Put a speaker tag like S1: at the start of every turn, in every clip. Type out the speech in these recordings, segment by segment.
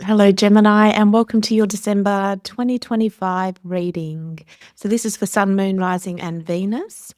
S1: Hello, Gemini, and welcome to your December 2025 reading. So, this is for Sun, Moon, Rising, and Venus.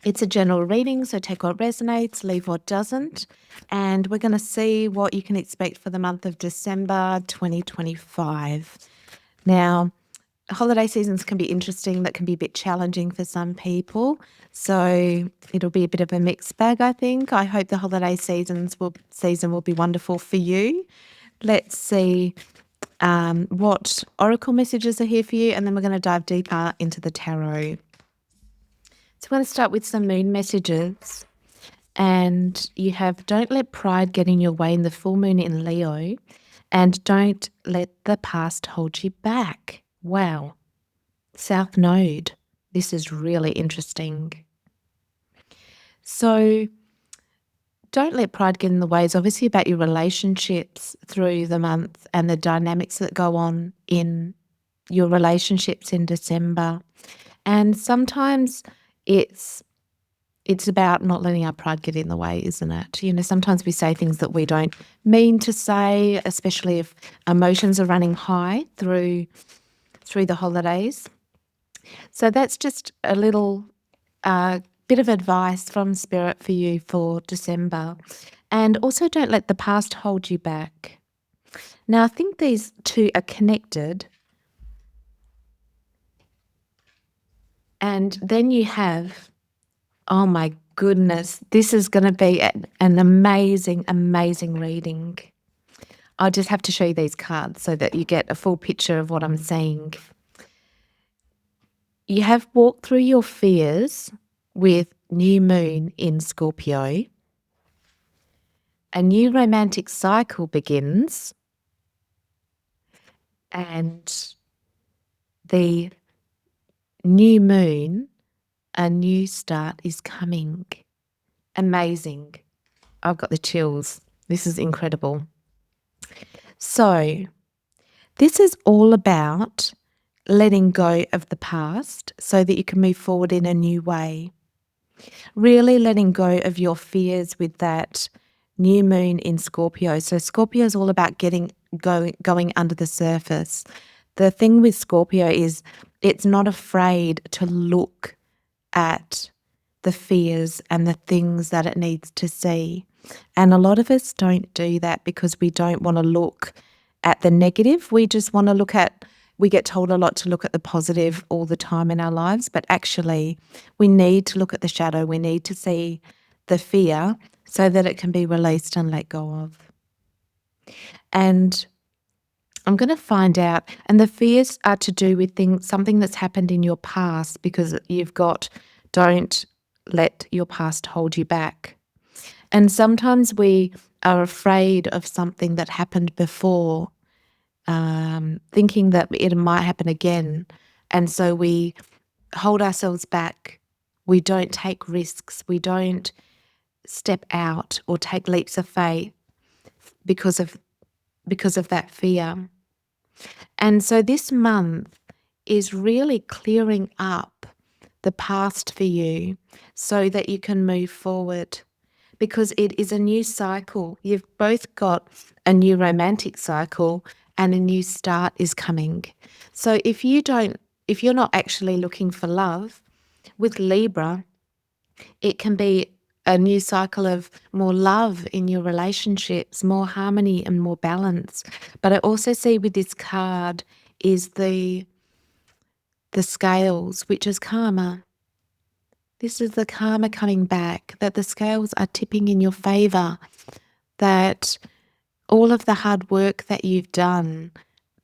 S1: It's a general reading, so take what resonates, leave what doesn't. And we're going to see what you can expect for the month of December 2025. Now, holiday seasons can be interesting, that can be a bit challenging for some people. So, it'll be a bit of a mixed bag, I think. I hope the holiday season will be wonderful for you. Let's see what oracle messages are here for you, and then we're going to dive deeper into the tarot. So we're going to start with some moon messages, and you have don't let pride get in your way in the full moon in Leo, and don't let the past hold you back. Wow. South Node. This is really interesting. So don't let pride get in the way. It's obviously about your relationships through the month and the dynamics that go on in your relationships in December. And sometimes it's about not letting our pride get in the way, isn't it? You know, sometimes we say things that we don't mean to say, especially if emotions are running high through the holidays. So that's just a little bit of advice from Spirit for you for December. And also don't let the past hold you back. Now, I think these two are connected. And then you have, oh my goodness, this is going to be an amazing, amazing reading. I'll just have to show you these cards so that you get a full picture of what I'm saying. You have walked through your fears with new moon in Scorpio. A new romantic cycle begins, and the new moon, a new start is coming. Amazing. I've got the chills. This is incredible. So, this is all about letting go of the past so that you can move forward in a new way. Really letting go of your fears with that new moon in Scorpio. So Scorpio is all about going under the surface. The thing with Scorpio is it's not afraid to look at the fears and the things that it needs to see. And a lot of us don't do that because we don't want to look at the negative. We just want to we get told a lot to look at the positive all the time in our lives, but actually we need to look at the shadow. We need to see the fear so that it can be released and let go of. And I'm going to find out, and the fears are to do with something that's happened in your past, because you've got don't let your past hold you back. And sometimes we are afraid of something that happened before, thinking that it might happen again. And so we hold ourselves back. We don't take risks. We don't step out or take leaps of faith because of that fear. And so this month is really clearing up the past for you so that you can move forward, because it is a new cycle. You've both got a new romantic cycle and a new start is coming. So if you're not actually looking for love, with Libra, it can be a new cycle of more love in your relationships, more harmony and more balance. But I also see with this card is the scales, which is karma. This is the karma coming back, that the scales are tipping in your favor, that all of the hard work that you've done,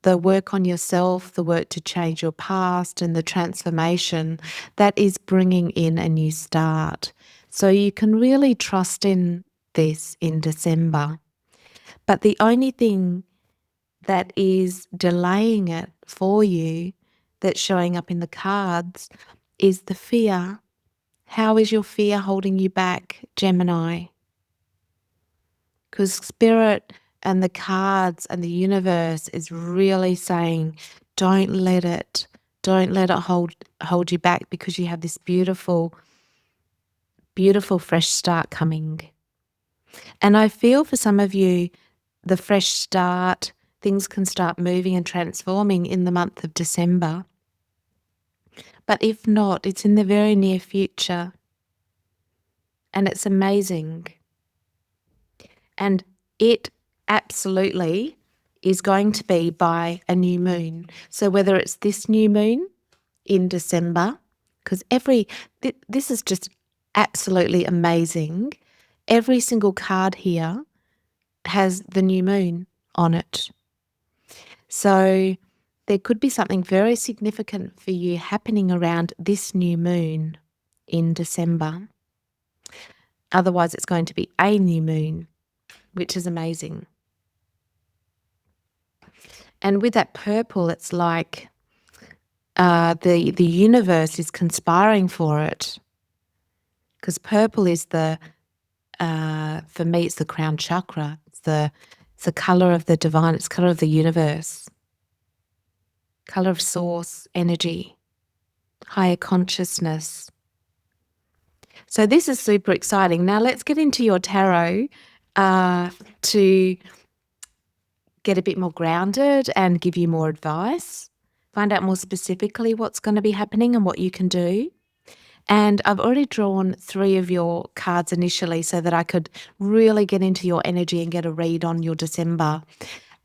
S1: the work on yourself, the work to change your past and the transformation, that is bringing in a new start. So you can really trust in this in December. But the only thing that is delaying it for you, that's showing up in the cards, is the fear. How is your fear holding you back, Gemini? Because Spirit and the cards and the universe is really saying, don't let it hold you back, because you have this beautiful, beautiful fresh start coming. And I feel for some of you, the fresh start things can start moving and transforming in the month of December. But if not, it's in the very near future. And it's amazing. And it absolutely is going to be by a new moon. So whether it's this new moon in December, because this is just absolutely amazing. Every single card here has the new moon on it. So there could be something very significant for you happening around this new moon in December. Otherwise, it's going to be a new moon, which is amazing. And with that purple, it's like the universe is conspiring for it, because purple is for me, it's the crown chakra. It's the color of the divine. It's color of the universe, color of source energy, higher consciousness. So this is super exciting. Now let's get into your tarot to get a bit more grounded and give you more advice. Find out more specifically what's going to be happening and what you can do. And I've already drawn 3 of your cards initially so that I could really get into your energy and get a read on your December.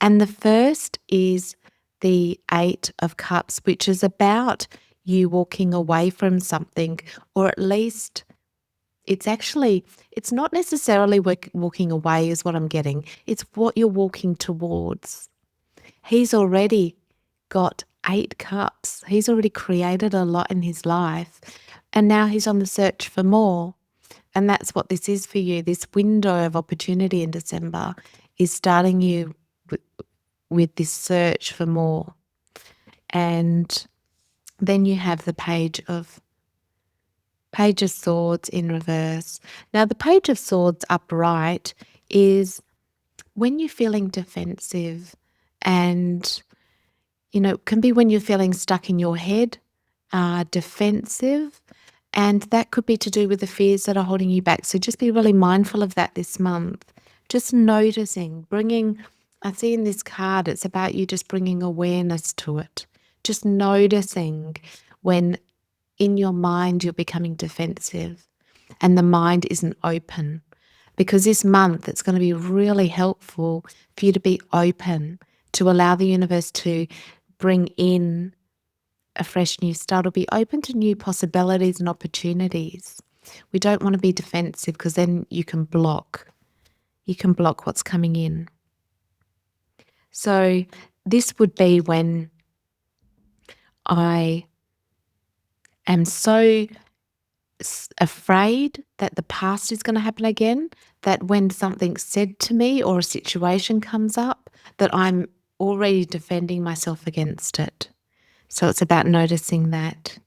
S1: And the first is the 8 of Cups, which is about you walking away from something, or at least it's not necessarily walking away is what I'm getting. It's what you're walking towards. He's already got 8 cups. He's already created a lot in his life, and now he's on the search for more. And that's what this is for you. This window of opportunity in December is starting you with this search for more. And then you have the Page of Swords in reverse. Now, the Page of Swords upright is when you're feeling defensive, and can be when you're feeling stuck in your head, defensive, and that could be to do with the fears that are holding you back. So just be really mindful of that this month. Just noticing, I see in this card, it's about you just bringing awareness to it. Just noticing when in your mind you're becoming defensive and the mind isn't open. Because this month it's going to be really helpful for you to be open, to allow the universe to bring in a fresh new start, or be open to new possibilities and opportunities. We don't want to be defensive, because then you can block what's coming in. So this would be when I am so afraid that the past is going to happen again, that when something's said to me or a situation comes up, that I'm already defending myself against it. So it's about noticing that.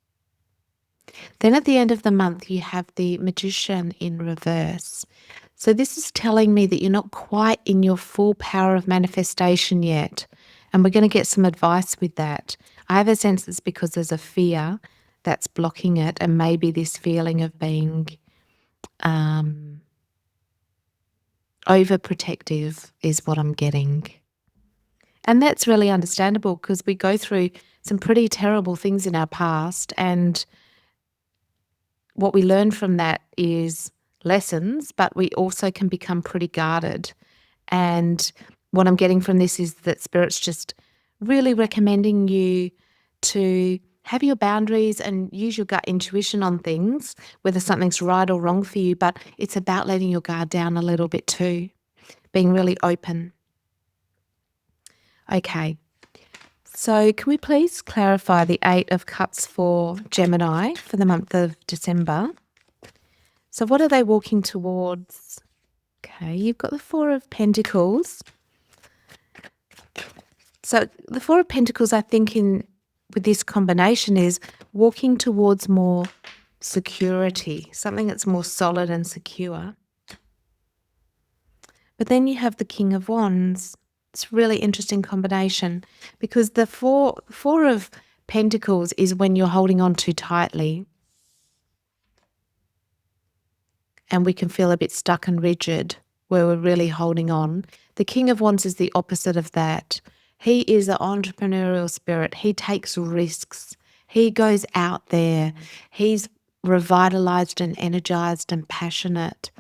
S1: Then at the end of the month, you have the Magician in reverse. So this is telling me that you're not quite in your full power of manifestation yet. And we're going to get some advice with that. I have a sense it's because there's a fear that's blocking it, and maybe this feeling of being overprotective is what I'm getting. And that's really understandable, because we go through some pretty terrible things in our past, and what we learn from that is lessons, but we also can become pretty guarded. And what I'm getting from this is that Spirit's just really recommending you to have your boundaries and use your gut intuition on things, whether something's right or wrong for you, but it's about letting your guard down a little bit too, being really open. Okay, so can we please clarify the 8 of Cups for Gemini for the month of December? So what are they walking towards? Okay, you've got the 4 of Pentacles. So the 4 of Pentacles, I think, with this combination is walking towards more security, something that's more solid and secure. But then you have the King of Wands. It's a really interesting combination, because the four of Pentacles is when you're holding on too tightly and we can feel a bit stuck and rigid where we're really holding on. The King of Wands is the opposite of that. He is an entrepreneurial spirit. He takes risks. He goes out there. He's revitalized and energized and passionate,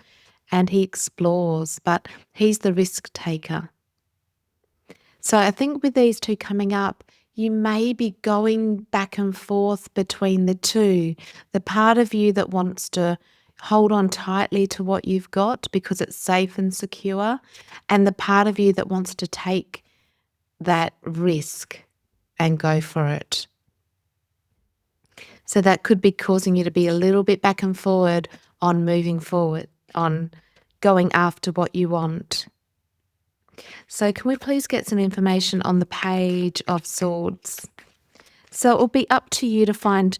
S1: and he explores, but he's the risk taker. So I think with these two coming up, you may be going back and forth between the two. The part of you that wants to hold on tightly to what you've got because it's safe and secure, and the part of you that wants to take that risk and go for it. So that could be causing you to be a little bit back and forward on moving forward, on going after what you want. So can we please get some information on the Page of Swords? So it will be up to you to find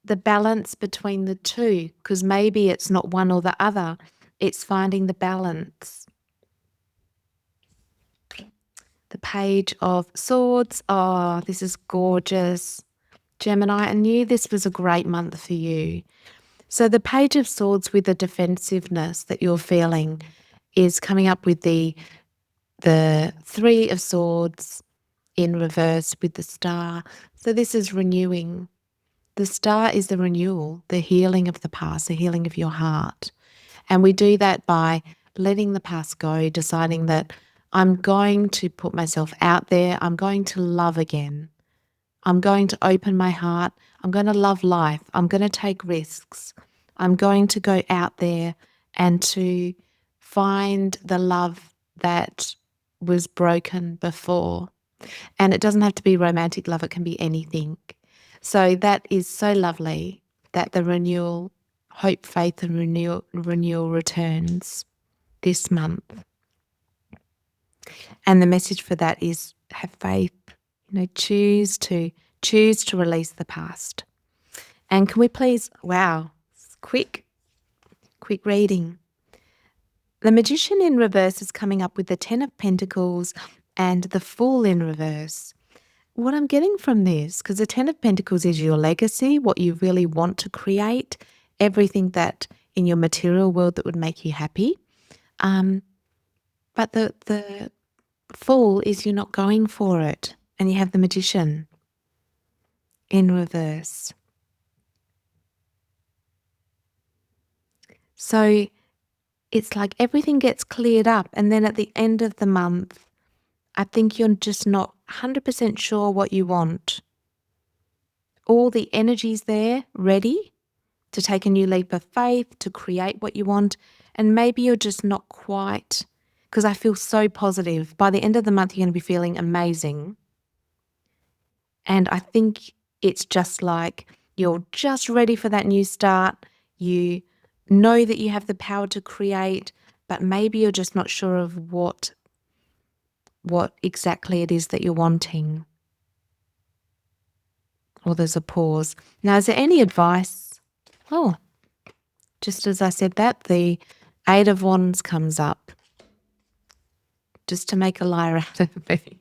S1: the balance between the two, because maybe it's not one or the other. It's finding the balance. The Page of Swords. Oh, this is gorgeous. Gemini, I knew this was a great month for you. So the Page of Swords with the defensiveness that you're feeling is coming up with the Three of Swords in reverse with the Star. So this is renewing. The Star is the renewal, the healing of the past, the healing of your heart. And we do that by letting the past go, deciding that I'm going to put myself out there. I'm going to love again. I'm going to open my heart. I'm going to love life. I'm going to take risks. I'm going to go out there and to find the love that was broken before. And it doesn't have to be romantic love. It can be anything. So that is so lovely that the renewal, hope, faith and renewal returns this month. And the message for that is have faith, choose to release the past. And can we please, wow, quick reading. The Magician in reverse is coming up with the Ten of Pentacles and the Fool in reverse. What I'm getting from this, because the Ten of Pentacles is your legacy, what you really want to create, everything that in your material world that would make you happy. But the Fool is you're not going for it. And you have the Magician in reverse. So it's like everything gets cleared up, and then at the end of the month, I think you're just not 100% sure what you want. All the energy's there, ready to take a new leap of faith, to create what you want, and maybe you're just not quite, because I feel so positive. By the end of the month, you're going to be feeling amazing. And I think it's just like you're just ready for that new start. You know that you have the power to create, but maybe you're just not sure of what exactly it is that you're wanting. Or there's a pause. Now, is there any advice? Oh, just as I said that, the Eight of Wands comes up just to make a liar out of me.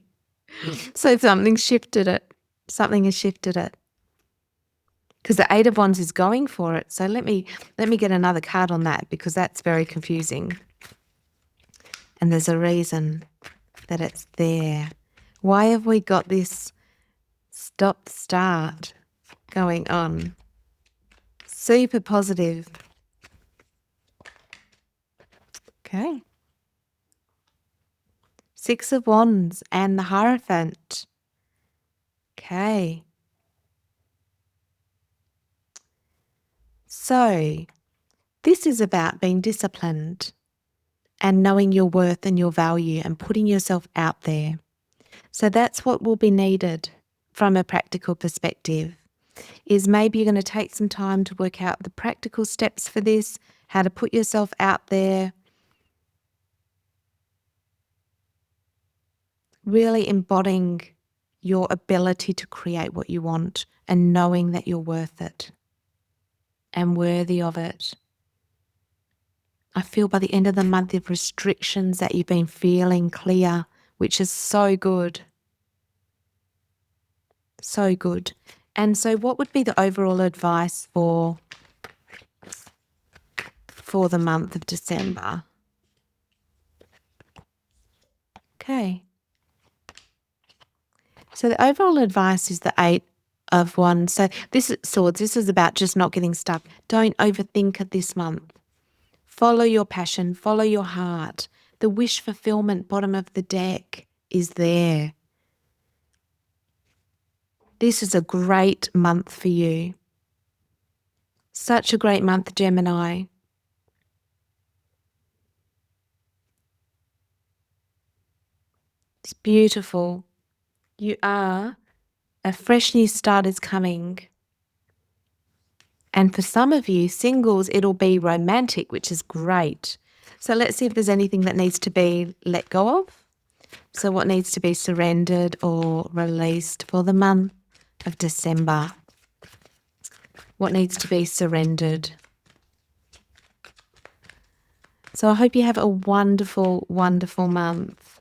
S1: So something shifted it. Something has shifted it. Because the Eight of Wands is going for it. So let me get another card on that, because that's very confusing. And there's a reason that it's there. Why have we got this stop-start going on? Super positive. Okay. Six of Wands and the Hierophant. Okay. So this is about being disciplined and knowing your worth and your value and putting yourself out there. So that's what will be needed from a practical perspective, is maybe you're going to take some time to work out the practical steps for this, how to put yourself out there, really embodying your ability to create what you want and knowing that you're worth it and worthy of it. I feel by the end of the month, the restrictions that you've been feeling clear, which is so good. So good. And so what would be the overall advice for the month of December? Okay. So the overall advice is the 8 of Wands. So this is Swords. This is about just not getting stuck. Don't overthink it this month. Follow your passion. Follow your heart. The wish fulfillment, bottom of the deck, is there. This is a great month for you. Such a great month, Gemini. It's beautiful. You are a fresh new start is coming. And for some of you, singles, it'll be romantic, which is great. So let's see if there's anything that needs to be let go of. So what needs to be surrendered or released for the month of December? What needs to be surrendered? So I hope you have a wonderful, wonderful month.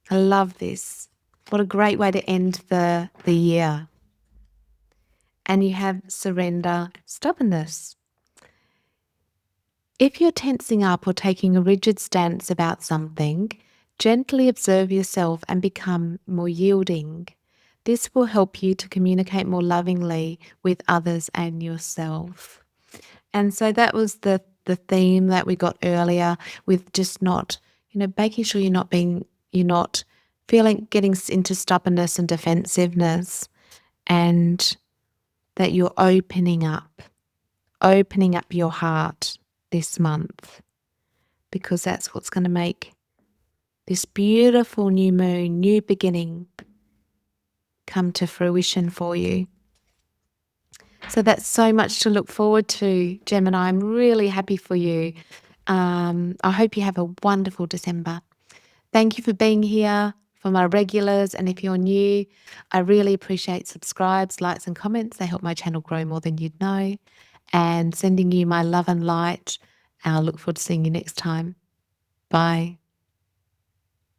S1: I love this. What a great way to end the year. And you have surrender, stubbornness. If you're tensing up or taking a rigid stance about something, gently observe yourself and become more yielding. This will help you to communicate more lovingly with others and yourself. And so that was the theme that we got earlier, with just not, making sure you're not getting into stubbornness and defensiveness, and that you're opening up your heart this month, because that's what's going to make this beautiful new moon, new beginning, come to fruition for you. So that's so much to look forward to, Gemini. I'm really happy for you. I hope you have a wonderful December. Thank you for being here. For my regulars, and if you're new, I really appreciate subscribes, likes and comments. They help my channel grow more than you'd know. And sending you my love and light. I'll look forward to seeing you next time. Bye.